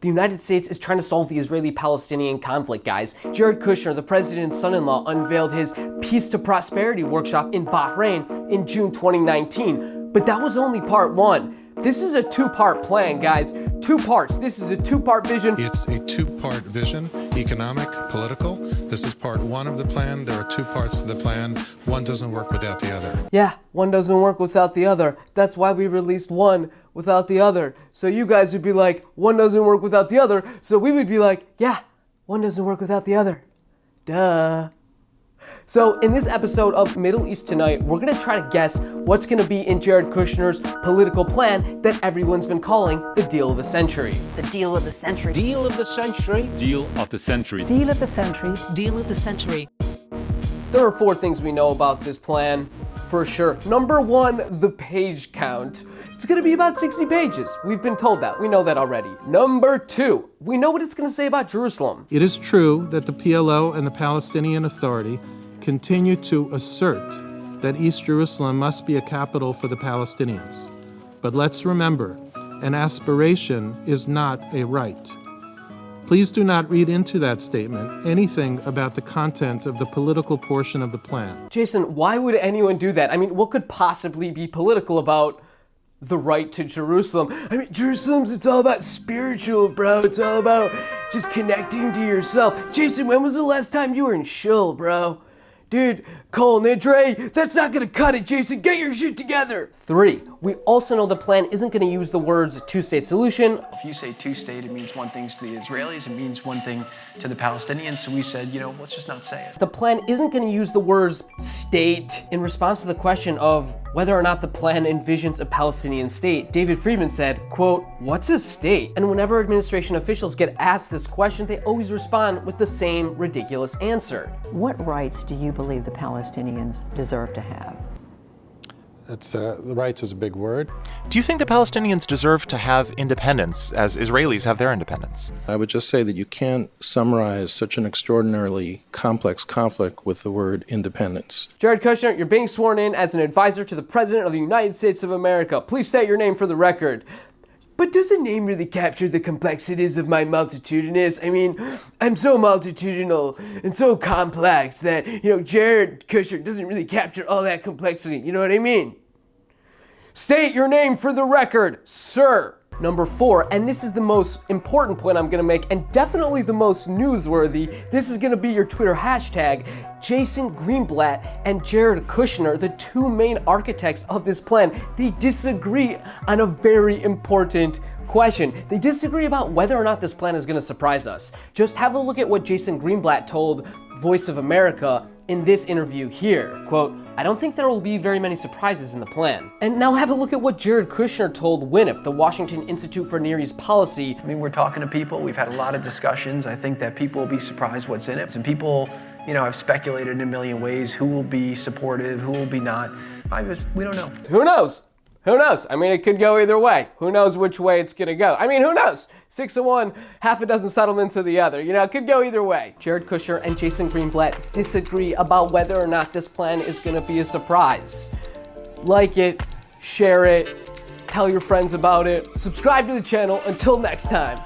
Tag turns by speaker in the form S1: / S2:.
S1: The United States is trying to solve the Israeli-Palestinian conflict, guys. Jared Kushner, the president's son-in-law, unveiled his Peace to Prosperity workshop in Bahrain in June 2019. But that was only part one. This is a two-part plan, guys. 2 parts. This is a 2-part vision.
S2: It's a 2-part vision, economic, political. This is part 1 of the plan. There are 2 parts to the plan. One doesn't work without the other.
S1: Yeah, one doesn't work without the other. That's why we released one without the other. So you guys would be like, one doesn't work without the other. So we would be like, yeah, one doesn't work without the other. Duh. So in this episode of Middle East Tonight, we're going to try to guess what's going to be in Jared Kushner's political plan that everyone's been calling the deal of the century.
S3: The deal of the century.
S4: Deal of the century.
S5: Deal of the century.
S3: Deal of the century.
S6: Deal of the century.
S1: There are 4 things we know about this plan, for sure. Number 1, the page count. It's going to be about 60 pages. We've been told that. We know that already. Number 2, we know what it's going to say about Jerusalem.
S7: It is true that the PLO and the Palestinian Authority continue to assert that East Jerusalem must be a capital for the Palestinians. But let's remember, an aspiration is not a right. Please do not read into that statement anything about the content of the political portion of the plan.
S1: Jason, why would anyone do that? I mean, what could possibly be political about the right to Jerusalem? I mean, it's all about spiritual, bro. It's all about just connecting to yourself. Jason, when was the last time you were in shul, bro? Dude, Cole, Dre, that's not gonna cut it, Jason. Get your shit together. 3, we also know the plan isn't gonna use the words two-state solution.
S8: If you say two-state, it means one thing to the Israelis, it means one thing to the Palestinians. So we said, let's just not say it.
S1: The plan isn't gonna use the words state. In response to the question of whether or not the plan envisions a Palestinian state, David Friedman said, quote, "What's a state?" And whenever administration officials get asked this question, they always respond with the same ridiculous answer.
S3: What rights do you believe the Palestinians deserve to have?
S2: The rights is a big word.
S9: Do you think the Palestinians deserve to have independence as Israelis have their independence?
S7: I would just say that you can't summarize such an extraordinarily complex conflict with the word independence.
S1: Jared Kushner, you're being sworn in as an advisor to the President of the United States of America. Please state your name for the record. But does a name really capture the complexities of my multitudinous? I mean, I'm so multitudinal and so complex that, Jared Kushner doesn't really capture all that complexity. You know what I mean? State your name for the record, sir. Number 4, and this is the most important point I'm gonna make, and definitely the most newsworthy. This is gonna be your Twitter hashtag. Jason Greenblatt and Jared Kushner, the 2 main architects of this plan, they disagree on a very important question. They disagree about whether or not this plan is gonna surprise us. Just have a look at what Jason Greenblatt told Voice of America in this interview here. Quote, "I don't think there will be very many surprises in the plan." And now have a look at what Jared Kushner told WINIP, the Washington Institute for Near East Policy.
S8: I mean, we're talking to people. We've had a lot of discussions. I think that people will be surprised what's in it. And people, have speculated in a million ways who will be supportive, who will be not. We don't know.
S1: Who knows? Who knows? I mean, it could go either way. Who knows which way it's gonna go? I mean, who knows? 6 of one, half a dozen settlements of the other. It could go either way. Jared Kushner and Jason Greenblatt disagree about whether or not this plan is gonna be a surprise. Like it, share it, tell your friends about it, subscribe to the channel. Until next time.